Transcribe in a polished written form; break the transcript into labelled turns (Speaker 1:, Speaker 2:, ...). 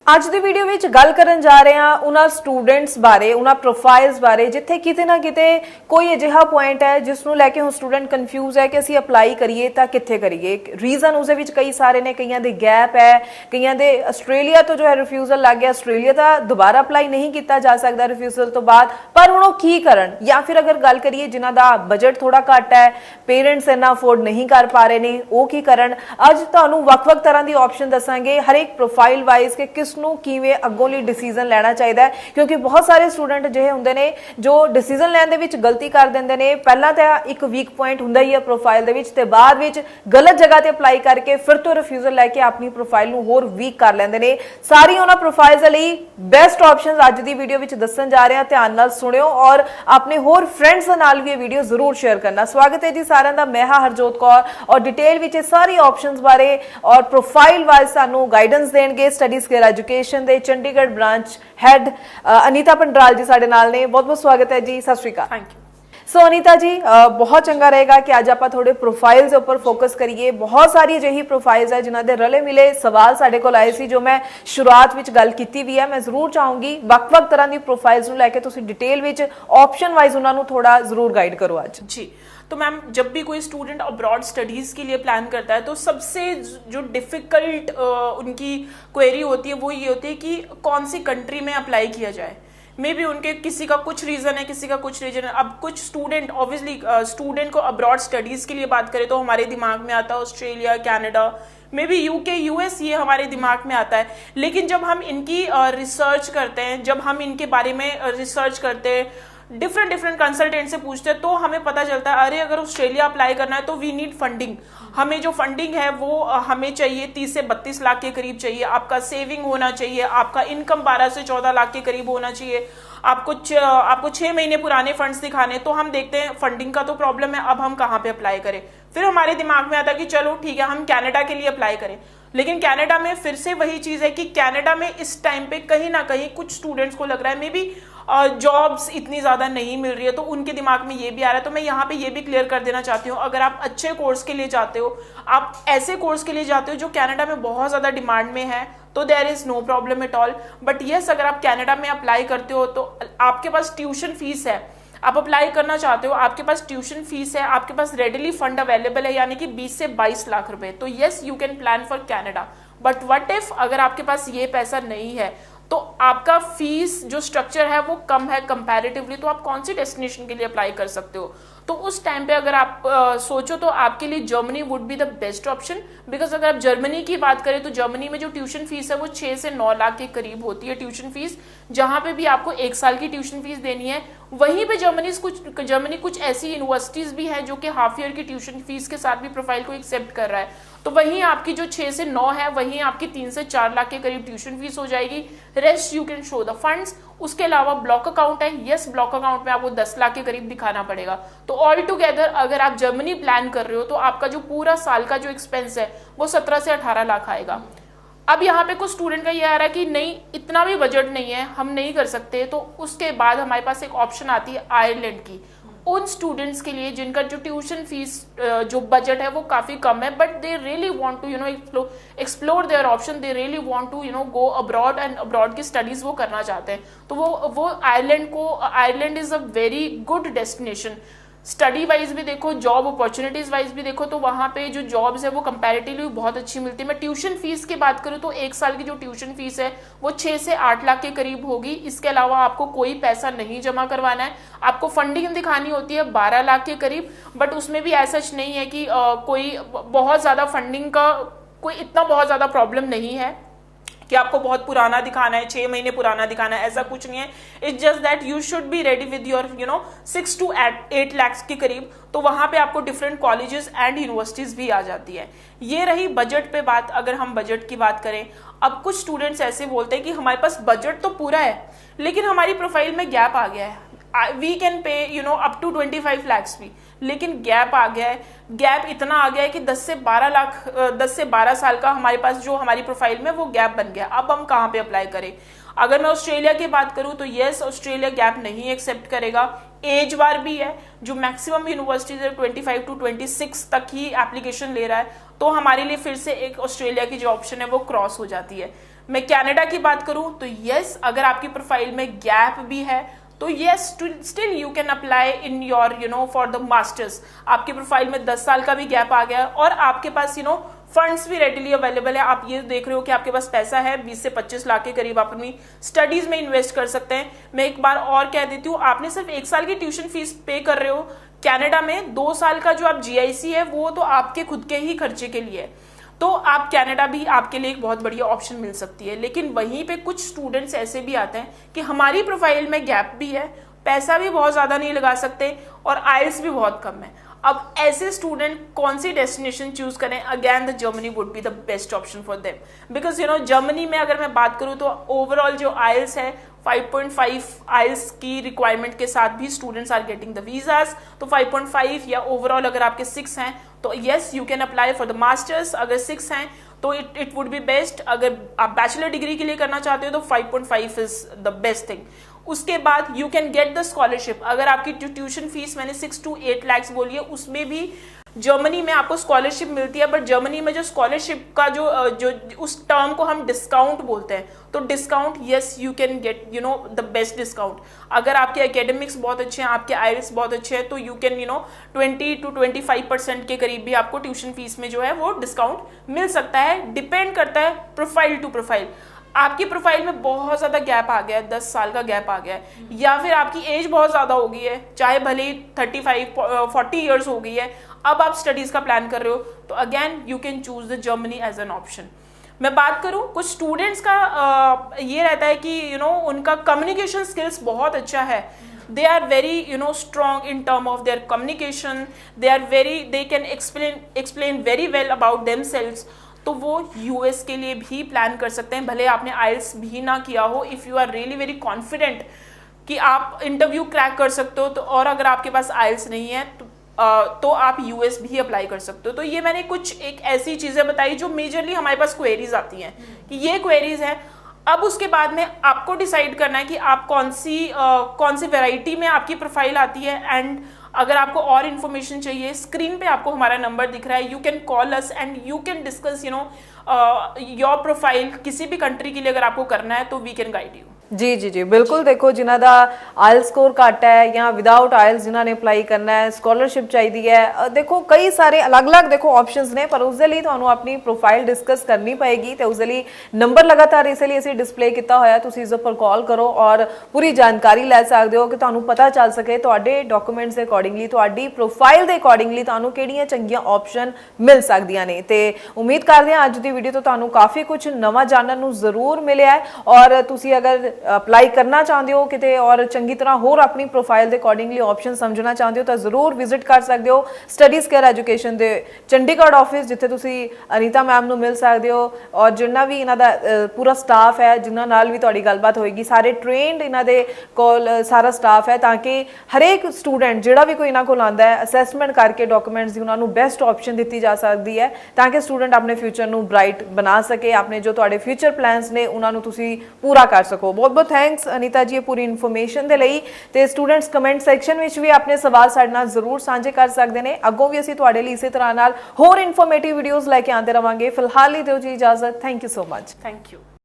Speaker 1: ਅੱਜ ਦੀ ਵੀਡੀਓ ਵਿੱਚ ਗੱਲ ਕਰਨ ਜਾ ਰਹੇ ਹਾਂ ਉਹਨਾਂ ਸਟੂਡੈਂਟਸ ਬਾਰੇ, ਉਹਨਾਂ ਪ੍ਰੋਫਾਈਲਸ ਬਾਰੇ ਜਿੱਥੇ ਕਿਤੇ ਨਾ ਕਿਤੇ ਕੋਈ ਅਜਿਹਾ ਪੁਆਇੰਟ ਹੈ ਜਿਸ ਨੂੰ ਲੈ ਕੇ ਹੁਣ ਸਟੂਡੈਂਟ ਕਨਫਿਊਜ਼ ਹੈ ਕਿ ਅਸੀਂ ਅਪਲਾਈ ਕਰੀਏ ਤਾਂ ਕਿੱਥੇ ਕਰੀਏ। ਰੀਜ਼ਨ ਉਸ ਦੇ ਵਿੱਚ ਕਈ ਸਾਰੇ ਨੇ, ਕਈਆਂ ਦੇ ਗੈਪ ਹੈ, ਕਈਆਂ ਦੇ ਆਸਟ੍ਰੇਲੀਆ ਤੋਂ ਜੋ ਹੈ ਰਿਫਿਊਜ਼ਲ ਲੱਗ ਗਿਆ, ਆਸਟ੍ਰੇਲੀਆ ਦਾ ਦੁਬਾਰਾ ਅਪਲਾਈ ਨਹੀਂ ਕੀਤਾ ਜਾ ਸਕਦਾ ਰਿਫਿਊਜ਼ਲ ਤੋਂ ਬਾਅਦ, ਪਰ ਹੁਣ ਉਹ ਕੀ ਕਰਨ। ਜਾਂ ਫਿਰ ਅਗਰ ਗੱਲ ਕਰੀਏ ਜਿਨ੍ਹਾਂ ਦਾ ਬਜਟ ਥੋੜਾ ਘੱਟ ਹੈ, ਪੇਰੈਂਟਸ ਇੰਨਾ ਅਫੋਰਡ ਨਹੀਂ ਕਰ ਪਾ ਰਹੇ ਨੇ, ਉਹ ਕੀ ਕਰਨ। ਅੱਜ ਤੁਹਾਨੂੰ ਵੱਖ-ਵੱਖ ਤਰ੍ਹਾਂ ਦੀ ਆਪਸ਼ਨ ਦੱਸਾਂਗੇ ਹਰੇਕ ਪ੍ਰੋਫਾਈਲ ਵਾਈਜ਼ ਕਿ ਕਿਸ ਨੂੰ ਕਿਵੇਂ ਅੱਗੋਂ ਲਈ ਡਿਸੀਜਨ ਲੈਣਾ ਚਾਹੀਦਾ ਹੈ, ਕਿਉਂਕਿ ਬਹੁਤ ਸਾਰੇ ਸਟੂਡੈਂਟ ਜਿਹੇ ਹੁੰਦੇ ਨੇ ਜੋ ਡਿਸੀਜਨ ਲੈਣ ਦੇ ਵਿੱਚ ਗਲਤੀ ਕਰ ਦਿੰਦੇ ਨੇ। ਪਹਿਲਾਂ ਤਾਂ ਇੱਕ ਵੀਕ ਪੁਆਇੰਟ ਹੁੰਦਾ ਹੀ ਹੈ ਪ੍ਰੋਫਾਈਲ ਦੇ ਵਿੱਚ, ਤੇ ਬਾਅਦ ਵਿੱਚ ਗਲਤ ਜਗ੍ਹਾ ਤੇ ਅਪਲਾਈ ਕਰਕੇ ਫਿਰ ਤੋਂ ਰਿਫਿਊਜ਼ਲ ਲੈ ਕੇ ਆਪਣੀ ਪ੍ਰੋਫਾਈਲ ਨੂੰ ਹੋਰ ਵੀਕ ਕਰ ਲੈਂਦੇ ਨੇ। ਸਾਰੀ ਉਹਨਾਂ ਪ੍ਰੋਫਾਈਲਸ ਦੇ ਲਈ ਬੈਸਟ ਆਪਸ਼ਨਸ ਅੱਜ ਦੀ ਵੀਡੀਓ ਵਿੱਚ ਦੱਸਣ ਜਾ ਰਹੇ ਹਾਂ, ਧਿਆਨ ਨਾਲ ਸੁਣਿਓ ਔਰ ਆਪਣੇ ਹੋਰ ਫਰੈਂਡਸ ਦੇ ਨਾਲ ਵੀ ਇਹ ਵੀਡੀਓ ਜ਼ਰੂਰ ਸ਼ੇਅਰ ਕਰਨਾ। ਸਵਾਗਤ ਹੈ ਜੀ ਸਾਰਿਆਂ ਦਾ, ਮੈਂ ਹਾਂ ਹਰਜੋਤ ਕੌਰ ਔਰ ਡਿਟੇਲ ਵਿੱਚ ਸਾਰੀ ਆਪਸ਼ਨਸ ਬਾਰੇ ਔਰ ਪ੍ਰੋਫਾਈਲ ਵਾਈਜ਼ ਸਾਨੂੰ ਗਾਈਡੈਂਸ ਦੇਣਗੇ ਸਟੱਡੀ ਸਕੇਲ ਐਜੂਕੇਸ਼ਨ ਦੇ ਚੰਡੀਗੜ੍ਹ ब्रांच हेड अनीता पंडराल जी साडे नाल ने। बहुत बहुत स्वागत है जी, सत श्री अकाल।
Speaker 2: Thank you.
Speaker 1: So Anita ji, बहुत चंगा रहेगा कि आज आप थोड़े प्रोफाइल्स के उपर फोकस करिए। बहुत सारी अजिही प्रोफाइल्स है जिन्हों के रले मिले सवाल साडे कोल आए सी, जो मैं शुरुआत विच गल कीती भी है। मैं जरूर चाहूंगी वक्-वक् तरह की प्रोफाइल्स नूं लैके तुसीं डिटेल विच ऑप्शन वाइज उन्होंने थोड़ा जरूर गाइड करो आज
Speaker 2: जी। तो मैम, जब भी कोई स्टूडेंट अब्रॉड स्टडीज़ के लिए प्लान करता है तो सबसे जो डिफ़िकल्ट उनकी क्वेरी होती है वो ये होती है कि कौन सी कंट्री में अप्लाई किया जाए। मे बी उनके किसी का कुछ रीज़न है, किसी का कुछ रीज़न है। अब कुछ स्टूडेंट ऑब्वियसली स्टूडेंट को अब्रॉड स्टडीज़ के लिए बात करें तो हमारे दिमाग में आता है Australia, Canada, may be UK, US, ये हमारे दिमाग में आता है। लेकिन जब हम इनकी रिसर्च करते हैं, जब हम इनके बारे में रिसर्च करते हैं, डिफरेंट कंसल्टेंट से पूछते हैं, तो हमें पता चलता है अरे अगर ऑस्ट्रेलिया अप्लाई करना है तो वी नीड फंडिंग। हमें जो फंडिंग है वो हमें चाहिए 30 से 32 लाख के करीब चाहिए। आपका सेविंग होना चाहिए, आपका इनकम 12 से 14 लाख के करीब होना चाहिए। आपको 6 महीने पुराने फंड्स दिखाने। तो हम देखते हैं फंडिंग का तो प्रॉब्लम है, अब हम कहाँ पे अप्लाई करें। फिर हमारे दिमाग में आता है कि चलो ठीक है हम कनाडा के लिए अप्लाई करें। लेकिन कनाडा में फिर से वही चीज है कि कनाडा में इस टाइम पे कहीं ना कहीं कुछ स्टूडेंट्स को लग रहा है मे बी जॉब्स इतनी ज्यादा नहीं मिल रही है, तो उनके दिमाग में ये भी आ रहा है। तो मैं यहाँ पे ये भी क्लियर कर देना चाहती हूँ, अगर आप अच्छे कोर्स के लिए जाते हो, आप ऐसे कोर्स के लिए जाते हो जो कनाडा में बहुत ज्यादा डिमांड में है, तो there is no problem at all. But yes, अगर आप कनाडा में अप्लाई करते हो तो आपके पास ट्यूशन फीस है, आप अप्लाई करना चाहते हो, आपके पास ट्यूशन फीस है, आपके पास रेडिली फंड अवेलेबल है, यानी कि 20 से 22 लाख रुपए, तो yes you can plan for Canada. But what if अगर आपके पास ये पैसा नहीं है, तो आपका फीस जो स्ट्रक्चर है वो कम है कंपैरेटिवली, तो आप कौन सी डेस्टिनेशन के लिए अप्लाई कर सकते हो। तो उस टाइम पे अगर आप सोचो तो आपके लिए Germany would be the best option. Because अगर आप जर्मनी की बात करें तो जर्मनी में जो ट्यूशन फीस है वो 6 से 9 लाख के करीब होती है ट्यूशन फीस, जहां पे भी आपको 1 साल की ट्यूशन फीस देनी है। वहीं पे जर्मनी कुछ ऐसी यूनिवर्सिटीज भी है जो कि हाफ ईयर की ट्यूशन फीस के साथ भी प्रोफाइल को एक्सेप्ट कर रहा है। तो वहीं आपकी जो 6 से 9 है, वहीं आपकी 3 से 4 लाख के करीब ट्यूशन फीस हो जाएगी। Rest you can show the funds. उसके अलावा ब्लॉक अकाउंट है, यस ब्लॉक अकाउंट में आपको 10 लाख के करीब दिखाना पड़ेगा। तो ऑल टुगेदर अगर आप जर्मनी प्लान कर रहे हो तो आपका जो पूरा साल का जो एक्सपेंस है वो 17 से 18 लाख आएगा। अब यहाँ पे कुछ स्टूडेंट का ये आ रहा है कि नहीं इतना भी बजट नहीं है, हम नहीं कर सकते, तो उसके बाद हमारे पास एक ऑप्शन आती है आयरलैंड की। उन स्टूडेंट्स के लिए जिनका जो ट्यूशन फीस जो बजट है वो काफी कम है, but they really want to explore their option, they really want to go abroad and abroad की स्टडीज वो करना चाहते हैं, तो वो Ireland is a very good destination. Study wise भी देखो, जॉब अपॉर्चुनिटीज वाइज भी देखो, तो वहाँ पे जो जॉब्स है वो कंपैरेटिवली बहुत अच्छी मिलती है। मैं ट्यूशन फीस की बात करूँ तो 1 साल की जो ट्यूशन फीस है वो 6 से 8 लाख के करीब होगी। इसके अलावा आपको कोई पैसा नहीं जमा करवाना है, आपको फंडिंग दिखानी होती है 12 लाख के करीब। बट उसमें भी ऐसा नहीं है कि कोई बहुत ज्यादा फंडिंग का कोई इतना बहुत ज्यादा प्रॉब्लम नहीं है कि आपको बहुत पुराना दिखाना है, 6 महीने पुराना दिखाना है, ऐसा कुछ नहीं है। It's just that you should be ready with your 6 to 8 lakh के करीब। तो वहां पे आपको डिफरेंट कॉलेजेस एंड यूनिवर्सिटीज भी आ जाती है। ये रही बजट पे बात। अगर हम बजट की बात करें, अब कुछ स्टूडेंट्स ऐसे बोलते हैं कि हमारे पास बजट तो पूरा है लेकिन हमारी प्रोफाइल में गैप आ गया है, we can pay up to 25 lakhs भी, लेकिन गैप आ गया है। गैप इतना आ गया है कि 10 से 12 साल का हमारे पास जो हमारी प्रोफाइल में वो गैप बन गया। अब हम कहाँ पे अप्लाई करें। अगर मैं ऑस्ट्रेलिया की बात करूं तो यस ऑस्ट्रेलिया गैप नहीं एक्सेप्ट करेगा। एज बार भी है, जो मैक्सिमम यूनिवर्सिटीज 25 to 26 तक ही एप्लीकेशन ले रहा है, तो हमारे लिए फिर से एक ऑस्ट्रेलिया की जो ऑप्शन है वो क्रॉस हो जाती है। मैं कनाडा की बात करूं तो यस, अगर आपकी प्रोफाइल में गैप भी है तो yes still you can apply in your for the masters. आपकी प्रोफाइल में 10 साल का भी गैप आ गया और आपके पास फंड्स भी रेडिली अवेलेबल है। आप ये देख रहे हो कि आपके पास पैसा है, 20 से 25 लाख के करीब आप अपनी स्टडीज में इन्वेस्ट कर सकते हैं। मैं एक बार और कह देती हूँ, आपने सिर्फ 1 साल की ट्यूशन फीस पे कर रहे हो कनाडा में, 2 साल का जो आप GIC है वो तो आपके खुद के ही खर्चे के लिए है, तो आप कनाडा भी आपके लिए एक बहुत बढ़िया ऑप्शन मिल सकती है। लेकिन वहीं पे कुछ स्टूडेंट्स ऐसे भी आते हैं कि हमारी प्रोफाइल में गैप भी है, पैसा भी बहुत ज्यादा नहीं लगा सकते और IELTS भी बहुत कम है। अब ऐसे स्टूडेंट कौन सी डेस्टिनेशन चूज करें? Again the Germany would be the best option for them, because Germany में अगर मैं बात करूं तो ओवरऑल जो IELTS है 5.5 IELTS की रिक्वायरमेंट के साथ भी students are getting the visas. तो 5.5 या ओवरऑल अगर आपके 6 हैं तो yes you can apply for the masters. अगर 6 हैं तो इट वुड बी बेस्ट। अगर आप बैचलर डिग्री के लिए करना चाहते हो तो 5.5 इज द बेस्ट थिंग। उसके बाद you can get the scholarship. अगर आपकी ट्यूशन फीस मैंने 6 to 8 lakhs बोली है, उसमें भी जर्मनी में आपको स्कॉलरशिप मिलती है। बट जर्मनी में जो स्कॉलरशिप का जो उस टर्म को हम डिस्काउंट बोलते हैं, तो discount yes you can get the best discount. अगर आपके एकेडमिक्स बहुत अच्छे हैं, आपके IELTS बहुत अच्छे हैं, तो यू कैन 20 to 25% के करीब भी आपको ट्यूशन फीस में जो है वो डिस्काउंट मिल सकता है। डिपेंड करता है प्रोफाइल टू प्रोफाइल। आपकी प्रोफाइल में बहुत ज्यादा गैप आ गया है, 10 साल का गैप आ गया है, या फिर आपकी एज बहुत ज्यादा हो गई है, चाहे भले ही 35-40 ईयर्स हो गई है, अब आप स्टडीज का प्लान कर रहे हो, तो again you can choose the Germany as an option. मैं बात करूं कुछ स्टूडेंट्स का ये रहता है कि उनका कम्युनिकेशन स्किल्स बहुत अच्छा है, they are very strong in term of their communication, they can explain very well about themselves, तो वो US के लिए भी प्लान कर सकते हैं, भले आपने IELTS भी ना किया हो। If you are really very confident कि आप इंटरव्यू क्रैक कर सकते हो, तो और अगर आपके पास IELTS नहीं है तो आप US भी अप्लाई कर सकते हो। तो ये मैंने कुछ एक ऐसी चीज़ें बताई जो मेजरली हमारे पास क्वेरीज आती हैं कि ये क्वेरीज हैं। अब उसके बाद में आपको डिसाइड करना है कि आप कौन सी वैरायटी में आपकी प्रोफाइल आती है। एंड अगर आपको और इन्फॉर्मेशन चाहिए, स्क्रीन पे आपको हमारा नंबर दिख रहा है, you can call us and you can discuss your profile. किसी भी कंट्री के लिए अगर आपको करना है तो वी कैन गाइड यू।
Speaker 1: जी बिल्कुल। देखो जिन्हों का IELTS स्कोर घट है या विदाउट IELTS जिन्होंने अप्लाई करना है, स्कॉलरशिप चाहिए है, देखो कई सारे अलग अलग देखो ऑप्शंस ने, पर उसके लिए ਤੁਹਾਨੂੰ अपनी प्रोफाइल डिस्कस करनी पएगी। तो उसके लिए नंबर लगातार इसलिए ਅਸੀਂ डिस्प्ले किया होया, तुसीं इस पर कॉल करो और पूरी जानकारी ले सकते हो कि ਤੁਹਾਨੂੰ पता चल सके ਤੁਹਾਡੇ डॉक्यूमेंट्स के अकॉर्डिंगली, ਤੁਹਾਡੀ प्रोफाइल के अकॉर्डिंगली ਤੁਹਾਨੂੰ ਕਿਹੜੀਆਂ ਚੰਗੀਆਂ ऑप्शन मिल ਸਕਦੀਆਂ ਨੇ। ਤੇ उम्मीद करते हैं ਅੱਜ ਦੀ ਵੀਡੀਓ ਤੋਂ ਤੁਹਾਨੂੰ काफ़ी कुछ नवा जानने ਨੂੰ ਜ਼ਰੂਰ ਮਿਲਿਆ ਹੈ। और ਤੁਸੀਂ अगर अप्लाई करना चाहते हो किते और चंगी तरह होर अपनी प्रोफाइल के अकॉर्डिंगली ऑप्शन समझना चाहते हो तो जरूर विजिट कर सकते हो स्टडीज़ केयर एजुकेशन के चंडीगढ़ ऑफिस, जिथे तुसी अनीता मैम नूं मिल सकते हो। और जिन्ना भी इन्हां दा पूरा स्टाफ है, जिन्हां नाल भी तुहाडी गलबात होएगी, सारे ट्रेनड इन्हां दे कोल सारा स्टाफ है, ताकि हरेक स्टूडेंट जिहड़ा भी कोई इन्हां कोल आंदा है असैसमेंट करके डॉक्यूमेंट्स दी उन्हां नूं बेस्ट ऑप्शन दी जा सकती है, ताकि स्टूडेंट अपने फ्यूचर नूं ब्राइट बना सके, अपने जो तुहाडे फ्यूचर प्लान्स ने उन्हां नूं तुसी पूरा कर सको। बहुत बहुत थैंक्स अनीता जी पूरी इन्फॉर्मेशन दे लई। ते स्टूडेंट्स कमेंट सैक्शन विच भी अपने सवाल साडे नाल जरूर साझे कर सकते हैं। अगों भी असीं तुहाडे लई इसी तरह नाल होर इन्फॉर्मेटिव वीडियोज़ लैके आंदे रहांगे। फिलहाल ही दिओ जी इजाजत। Thank you so much.
Speaker 2: Thank you.